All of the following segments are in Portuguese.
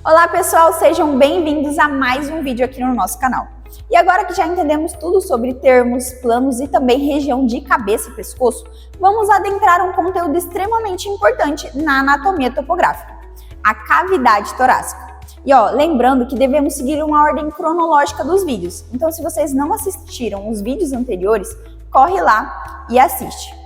Olá pessoal, sejam bem-vindos a mais um vídeo aqui no nosso canal. E agora que já entendemos tudo sobre termos, planos e também região de cabeça e pescoço, vamos adentrar um conteúdo extremamente importante na anatomia topográfica, a cavidade torácica. E lembrando que devemos seguir uma ordem cronológica dos vídeos, então se vocês não assistiram os vídeos anteriores, corre lá e assiste.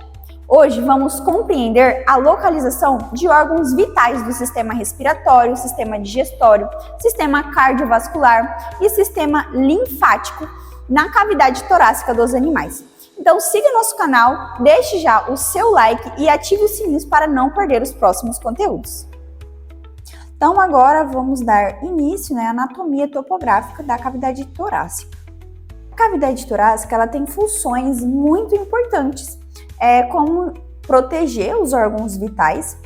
Hoje vamos compreender a localização de órgãos vitais do sistema respiratório, sistema digestório, sistema cardiovascular e sistema linfático na cavidade torácica dos animais. Então siga nosso canal, deixe já o seu like e ative os sininhos para não perder os próximos conteúdos. Então agora vamos dar início à anatomia topográfica da cavidade torácica. A cavidade torácica ela tem funções muito importantes, como proteger os órgãos vitais,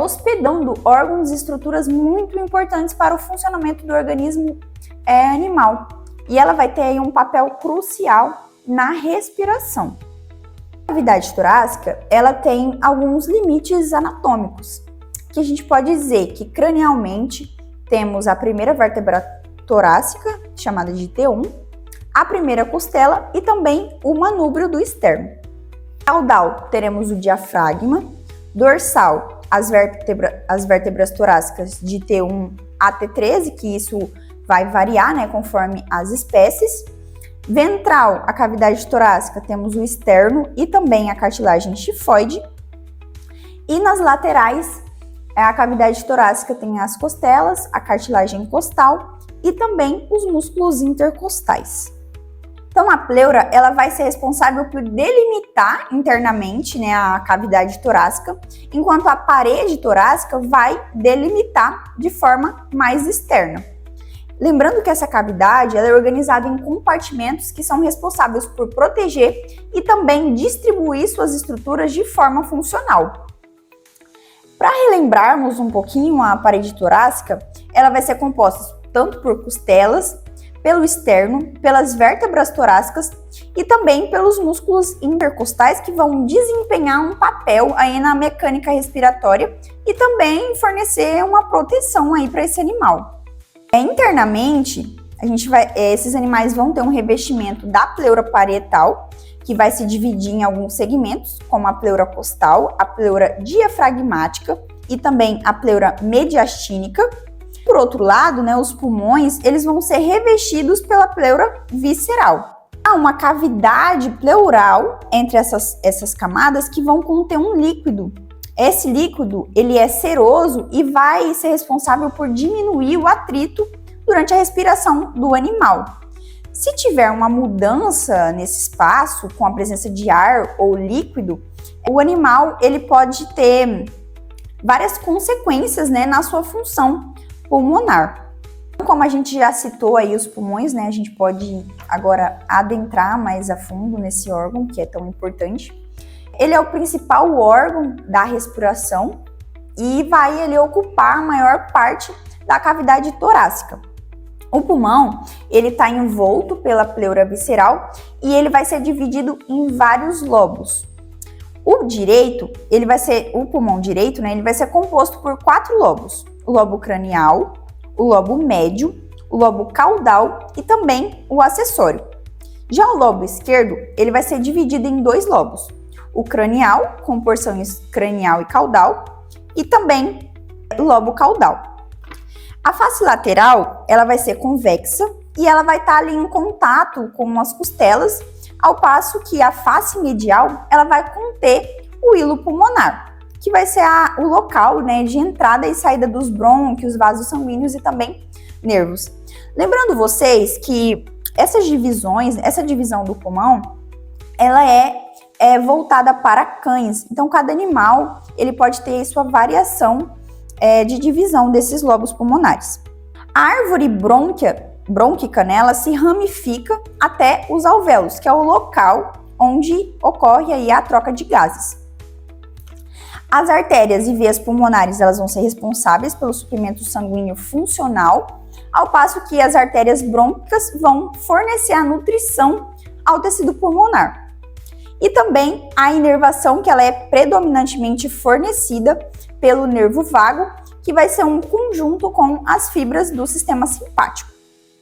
hospedando órgãos e estruturas muito importantes para o funcionamento do organismo animal. E ela vai ter aí um papel crucial na respiração. A cavidade torácica ela tem alguns limites anatômicos, que a gente pode dizer que cranialmente temos a primeira vértebra torácica, chamada de T1, a primeira costela e também o manúbrio do externo. Caudal, teremos o diafragma, dorsal, as vértebras torácicas de T1 a T13, que isso vai variar, conforme as espécies. Ventral, a cavidade torácica, temos o externo e também a cartilagem tifoide. E nas laterais, a cavidade torácica tem as costelas, a cartilagem costal e também os músculos intercostais. Então, a pleura ela vai ser responsável por delimitar internamente a cavidade torácica, enquanto a parede torácica vai delimitar de forma mais externa. Lembrando que essa cavidade ela é organizada em compartimentos que são responsáveis por proteger e também distribuir suas estruturas de forma funcional. Para relembrarmos um pouquinho a parede torácica, ela vai ser composta tanto por costelas, pelo externo, pelas vértebras torácicas e também pelos músculos intercostais que vão desempenhar um papel aí na mecânica respiratória e também fornecer uma proteção aí para esse animal. Internamente, esses animais vão ter um revestimento da pleura parietal, que vai se dividir em alguns segmentos, como a pleura costal, a pleura diafragmática e também a pleura mediastínica. Por outro lado, os pulmões eles vão ser revestidos pela pleura visceral. Há uma cavidade pleural entre essas camadas que vão conter um líquido. Esse líquido ele é seroso e vai ser responsável por diminuir o atrito durante a respiração do animal. Se tiver uma mudança nesse espaço, com a presença de ar ou líquido, o animal ele pode ter várias consequências na sua função pulmonar. Como a gente já citou aí os pulmões, a gente pode agora adentrar mais a fundo nesse órgão que é tão importante. Ele é o principal órgão da respiração e vai ele ocupar a maior parte da cavidade torácica. O pulmão, ele está envolto pela pleura visceral e ele vai ser dividido em vários lobos. O pulmão direito, ele vai ser composto por 4 lobos. O lobo cranial, o lobo médio, o lobo caudal e também o acessório. Já o lobo esquerdo, ele vai ser dividido em 2 lobos. O cranial, com porções cranial e caudal, e também o lobo caudal. A face lateral, ela vai ser convexa e ela vai estar ali em contato com as costelas, ao passo que a face medial, ela vai conter o hilo pulmonar, que vai ser o local de entrada e saída dos brônquios, vasos sanguíneos e também nervos. Lembrando vocês que essa divisão do pulmão, ela é voltada para cães. Então, cada animal ele pode ter sua variação de divisão desses lobos pulmonares. A árvore brônquica, ela se ramifica até os alvéolos, que é o local onde ocorre aí a troca de gases. As artérias e veias pulmonares elas vão ser responsáveis pelo suprimento sanguíneo funcional, ao passo que as artérias brônquicas vão fornecer a nutrição ao tecido pulmonar. E também a inervação, que ela é predominantemente fornecida pelo nervo vago, que vai ser um conjunto com as fibras do sistema simpático.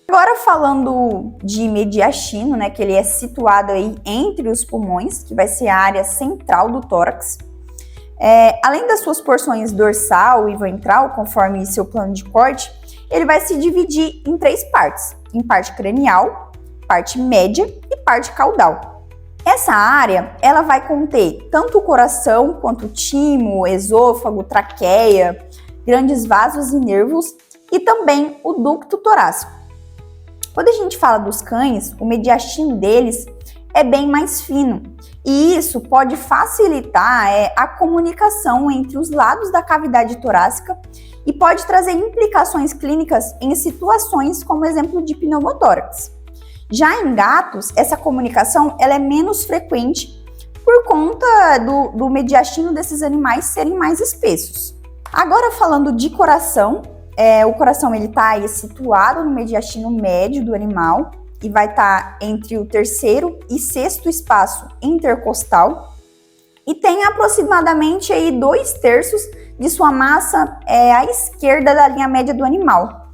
Agora falando de mediastino, né, que ele é situado aí entre os pulmões, que vai ser a área central do tórax. Além das suas porções dorsal e ventral, conforme seu plano de corte, ele vai se dividir em 3 partes, em parte cranial, parte média e parte caudal. Essa área, ela vai conter tanto o coração quanto o timo, esôfago, traqueia, grandes vasos e nervos e também o ducto torácico. Quando a gente fala dos cães, o mediastino deles é bem mais fino e isso pode facilitar a comunicação entre os lados da cavidade torácica e pode trazer implicações clínicas em situações como exemplo de pneumotórax. Já em gatos, essa comunicação ela é menos frequente por conta do mediastino desses animais serem mais espessos. Agora falando de coração, o coração ele está situado no mediastino médio do animal e vai estar entre o 3º e 6º espaço intercostal e tem aproximadamente aí 2/3 de sua massa à esquerda da linha média do animal.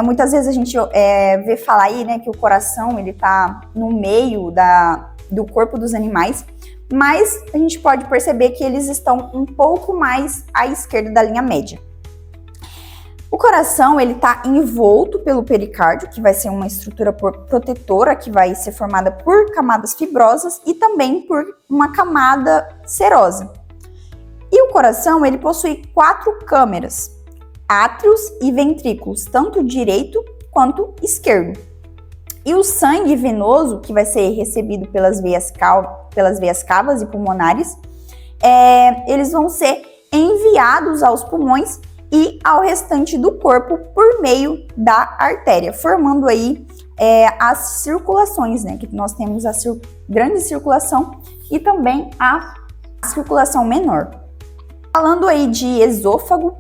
Muitas vezes a gente vê falar aí, né, que o coração ele está no meio do corpo dos animais, mas a gente pode perceber que eles estão um pouco mais à esquerda da linha média. O coração ele está envolto pelo pericárdio, que vai ser uma estrutura protetora que vai ser formada por camadas fibrosas e também por uma camada serosa. E o coração ele possui 4 câmeras, átrios e ventrículos, tanto direito quanto esquerdo. E o sangue venoso, que vai ser recebido pelas veias cavas e pulmonares, eles vão ser enviados aos pulmões e ao restante do corpo por meio da artéria, formando aí as circulações, né? Que nós temos a grande circulação e também a circulação menor. Falando aí de esôfago,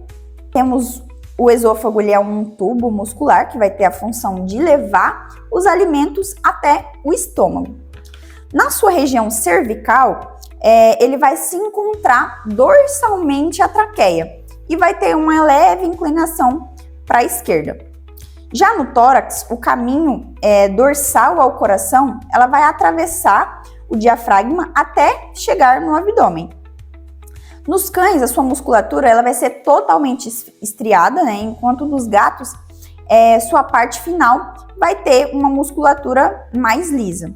temos o esôfago, ele é um tubo muscular que vai ter a função de levar os alimentos até o estômago. Na sua região cervical, ele vai se encontrar dorsalmente a traqueia e vai ter uma leve inclinação para a esquerda. Já no tórax, o caminho dorsal ao coração, ela vai atravessar o diafragma até chegar no abdômen. Nos cães, a sua musculatura ela vai ser totalmente estriada, né? Enquanto nos gatos, sua parte final vai ter uma musculatura mais lisa.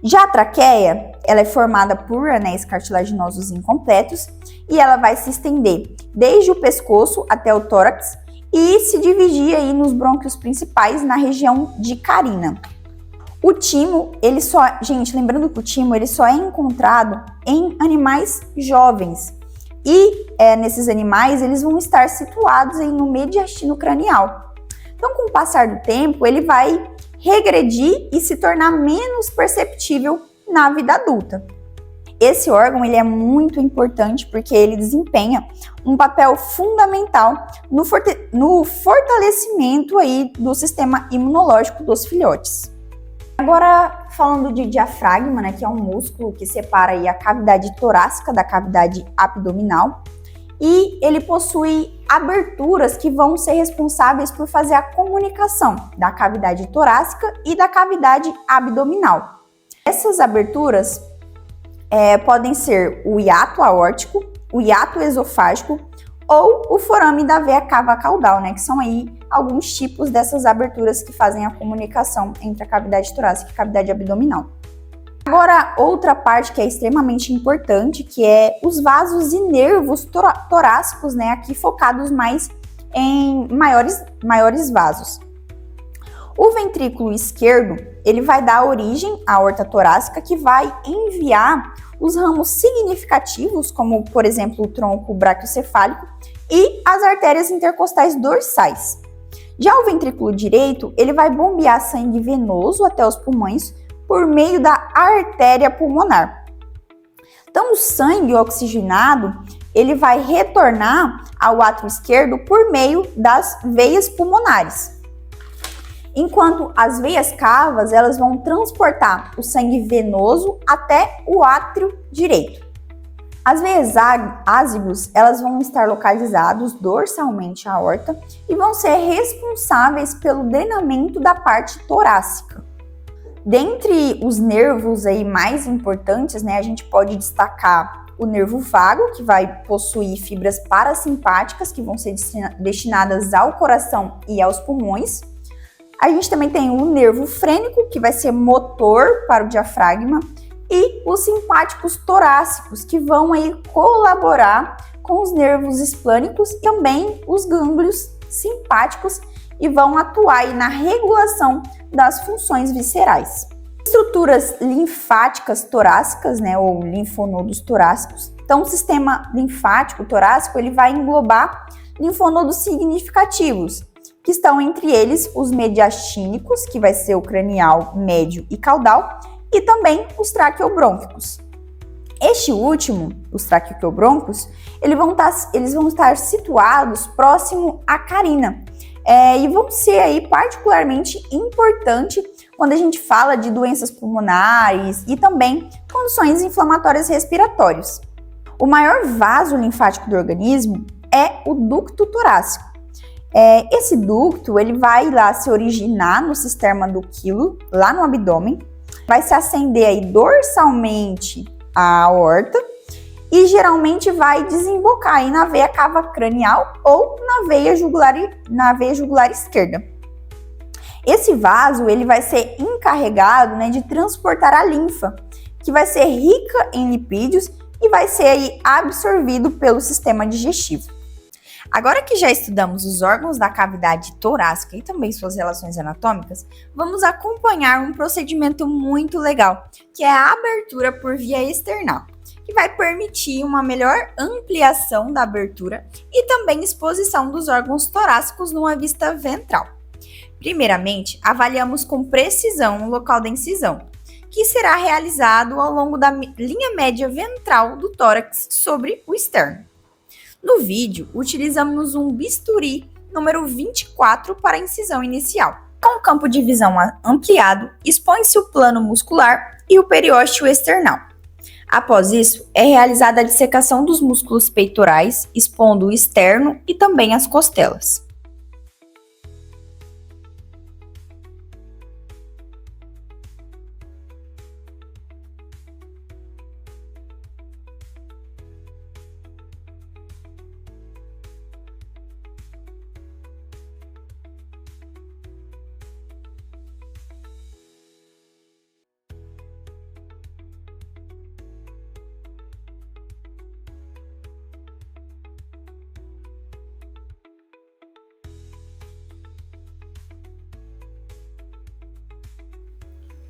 Já a traqueia, ela é formada por anéis cartilaginosos incompletos e ela vai se estender desde o pescoço até o tórax e se dividir aí nos brônquios principais na região de carina. O timo, gente, lembrando que o timo ele só é encontrado em animais jovens. E nesses animais, eles vão estar situados aí no mediastino cranial. Então, com o passar do tempo, ele vai regredir e se tornar menos perceptível na vida adulta. Esse órgão ele é muito importante porque ele desempenha um papel fundamental no fortalecimento aí do sistema imunológico dos filhotes. Agora, falando de diafragma, né, que é um músculo que separa aí a cavidade torácica da cavidade abdominal, e ele possui aberturas que vão ser responsáveis por fazer a comunicação da cavidade torácica e da cavidade abdominal. Essas aberturas podem ser o hiato aórtico, o hiato esofágico ou o forame da veia cava caudal, né, que são aí alguns tipos dessas aberturas que fazem a comunicação entre a cavidade torácica e a cavidade abdominal. Agora, outra parte que é extremamente importante, que é os vasos e nervos torácicos, né, aqui focados mais em maiores vasos. O ventrículo esquerdo, ele vai dar origem à aorta torácica, que vai enviar os ramos significativos, como, por exemplo, o tronco braquiocefálico e as artérias intercostais dorsais. Já o ventrículo direito, ele vai bombear sangue venoso até os pulmões por meio da artéria pulmonar. Então, o sangue oxigenado, ele vai retornar ao átrio esquerdo por meio das veias pulmonares. Enquanto as veias cavas, elas vão transportar o sangue venoso até o átrio direito. As veias ázimos, elas vão estar localizados dorsalmente à aorta e vão ser responsáveis pelo drenamento da parte torácica. Dentre os nervos aí mais importantes, né, a gente pode destacar o nervo vago, que vai possuir fibras parasimpáticas, que vão ser destinadas ao coração e aos pulmões. A gente também tem o nervo frênico, que vai ser motor para o diafragma, e os simpáticos torácicos, que vão aí colaborar com os nervos esplânicos e também os gânglios simpáticos e vão atuar aí na regulação das funções viscerais. Estruturas linfáticas torácicas, né, ou linfonodos torácicos. Então, o sistema linfático torácico ele vai englobar linfonodos significativos, que estão entre eles os mediastínicos, que vai ser o cranial, médio e caudal, e também os traqueobrônquicos. Este último, os traqueobrônquicos, eles vão estar situados próximo à carina e vão ser aí particularmente importante quando a gente fala de doenças pulmonares e também condições inflamatórias respiratórias. O maior vaso linfático do organismo é o ducto torácico. Esse ducto ele vai lá se originar no sistema do quilo, lá no abdômen, vai se acender aí dorsalmente a aorta e geralmente vai desembocar aí na veia cava cranial ou na veia jugular esquerda. Esse vaso ele vai ser encarregado, né, de transportar a linfa, que vai ser rica em lipídios e vai ser aí absorvido pelo sistema digestivo. Agora que já estudamos os órgãos da cavidade torácica e também suas relações anatômicas, vamos acompanhar um procedimento muito legal, que é a abertura por via external, que vai permitir uma melhor ampliação da abertura e também exposição dos órgãos torácicos numa vista ventral. Primeiramente, avaliamos com precisão o local da incisão, que será realizado ao longo da linha média ventral do tórax sobre o externo. No vídeo, utilizamos um bisturi número 24 para a incisão inicial. Com o campo de visão ampliado, expõe-se o plano muscular e o periósteo external. Após isso, é realizada a dissecação dos músculos peitorais, expondo o externo e também as costelas.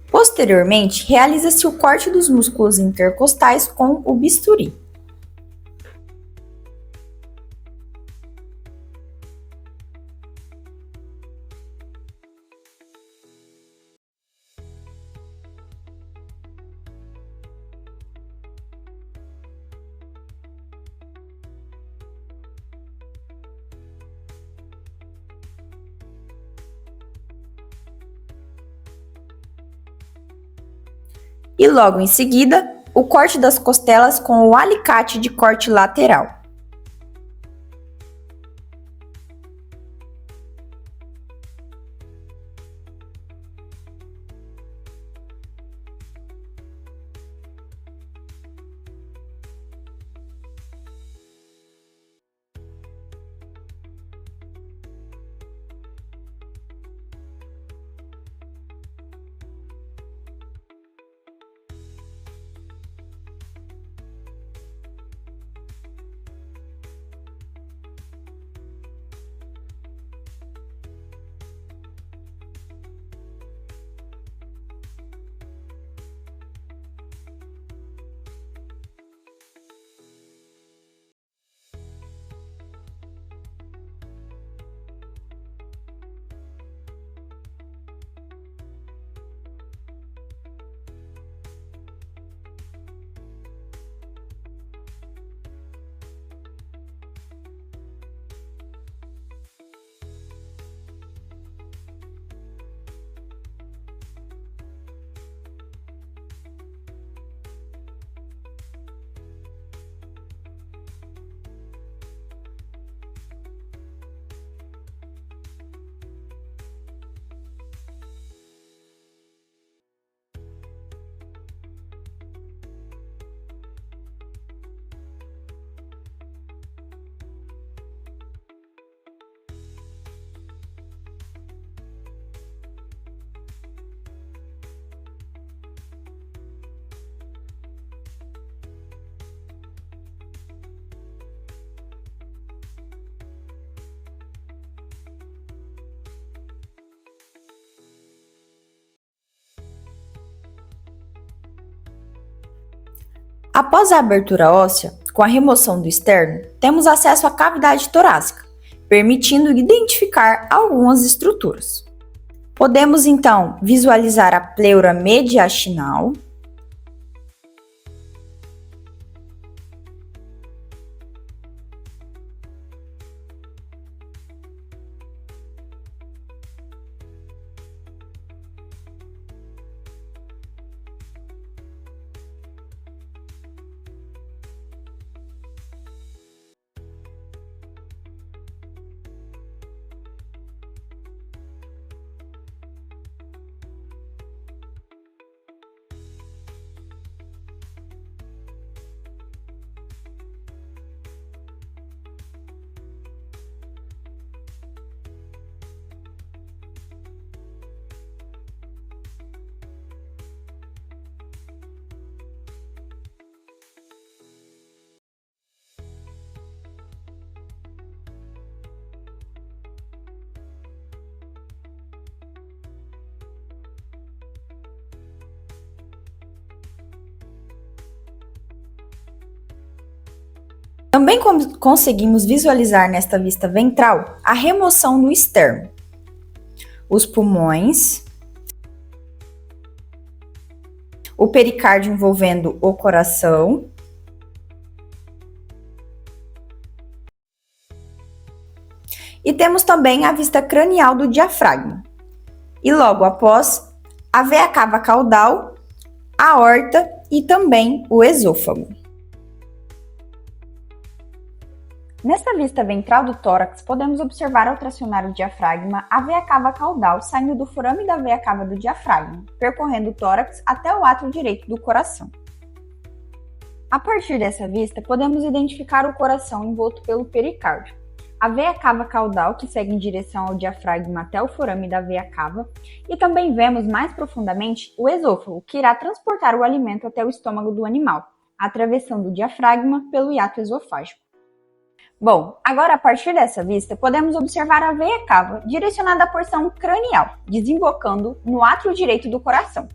Posteriormente, realiza-se o corte dos músculos intercostais com o bisturi. E logo em seguida, o corte das costelas com o alicate de corte lateral. Após a abertura óssea, com a remoção do externo, temos acesso à cavidade torácica, permitindo identificar algumas estruturas. Podemos então visualizar a pleura mediastinal, também conseguimos visualizar nesta vista ventral a remoção do externo, os pulmões, o pericárdio envolvendo o coração e temos também a vista cranial do diafragma. E logo após, a veia cava caudal, a aorta e também o esôfago. Nesta vista ventral do tórax, podemos observar ao tracionar o diafragma a veia cava caudal saindo do forame da veia cava do diafragma, percorrendo o tórax até o átrio direito do coração. A partir dessa vista, podemos identificar o coração envolto pelo pericárdio, a veia cava caudal que segue em direção ao diafragma até o forame da veia cava, e também vemos mais profundamente o esôfago, que irá transportar o alimento até o estômago do animal, atravessando o diafragma pelo hiato esofágico. Bom, agora a partir dessa vista, podemos observar a veia cava direcionada à porção cranial, desembocando no átrio direito do coração.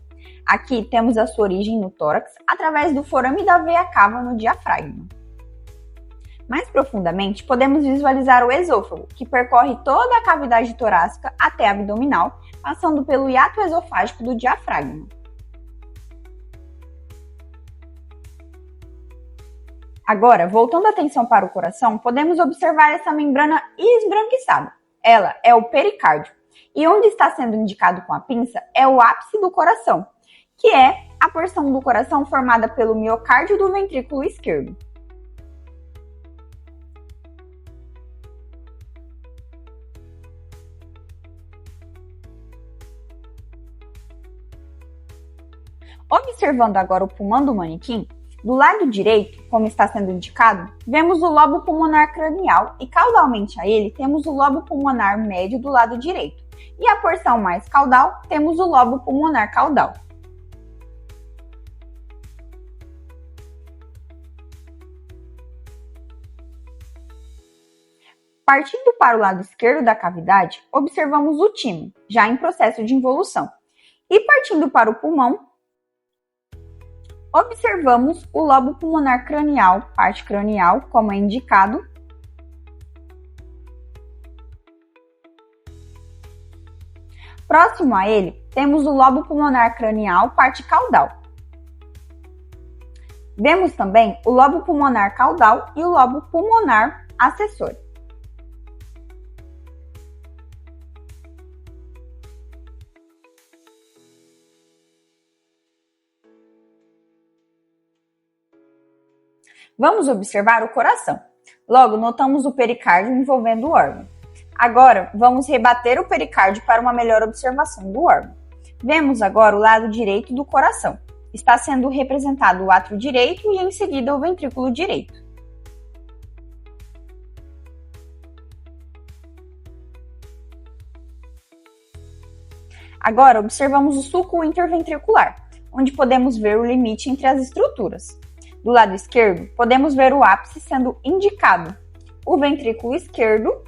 Aqui temos a sua origem no tórax, através do forame da veia cava no diafragma. Mais profundamente, podemos visualizar o esôfago, que percorre toda a cavidade torácica até a abdominal, passando pelo hiato esofágico do diafragma. Agora, voltando a atenção para o coração, podemos observar essa membrana esbranquiçada. Ela é o pericárdio. E onde está sendo indicado com a pinça é o ápice do coração, que é a porção do coração formada pelo miocárdio do ventrículo esquerdo. Observando agora o pulmão do manequim, do lado direito, como está sendo indicado, vemos o lobo pulmonar cranial e caudalmente a ele temos o lobo pulmonar médio do lado direito. E a porção mais caudal, temos o lobo pulmonar caudal. Partindo para o lado esquerdo da cavidade, observamos o timo, já em processo de involução. E partindo para o pulmão, observamos o lobo pulmonar cranial, parte cranial, como é indicado. Próximo a ele, temos o lobo pulmonar cranial, parte caudal. Vemos também o lobo pulmonar caudal e o lobo pulmonar acessório. Vamos observar o coração. Logo, notamos o pericárdio envolvendo o órgão. Agora, vamos rebater o pericárdio para uma melhor observação do órgão. Vemos agora o lado direito do coração. Está sendo representado o átrio direito e em seguida o ventrículo direito. Agora, observamos o sulco interventricular, onde podemos ver o limite entre as estruturas. Do lado esquerdo, podemos ver o ápice sendo indicado, o ventrículo esquerdo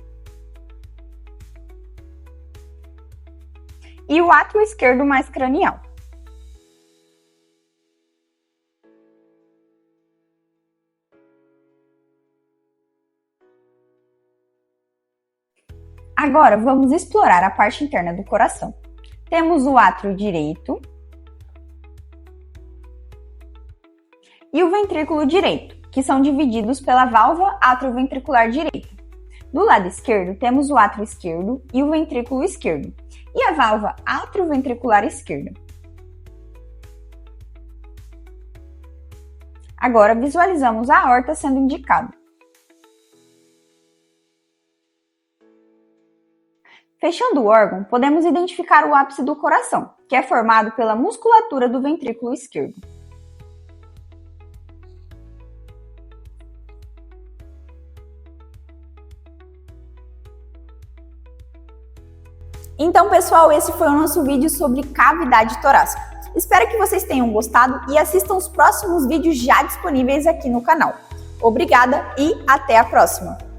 e o átrio esquerdo mais cranial. Agora vamos explorar a parte interna do coração. Temos o átrio direito e o ventrículo direito, que são divididos pela válvula atrioventricular direita. Do lado esquerdo, temos o átrio esquerdo e o ventrículo esquerdo, e a válvula atrioventricular esquerda. Agora visualizamos a aorta sendo indicada. Fechando o órgão, podemos identificar o ápice do coração, que é formado pela musculatura do ventrículo esquerdo. Então, pessoal, esse foi o nosso vídeo sobre cavidade torácica. Espero que vocês tenham gostado e assistam os próximos vídeos já disponíveis aqui no canal. Obrigada e até a próxima!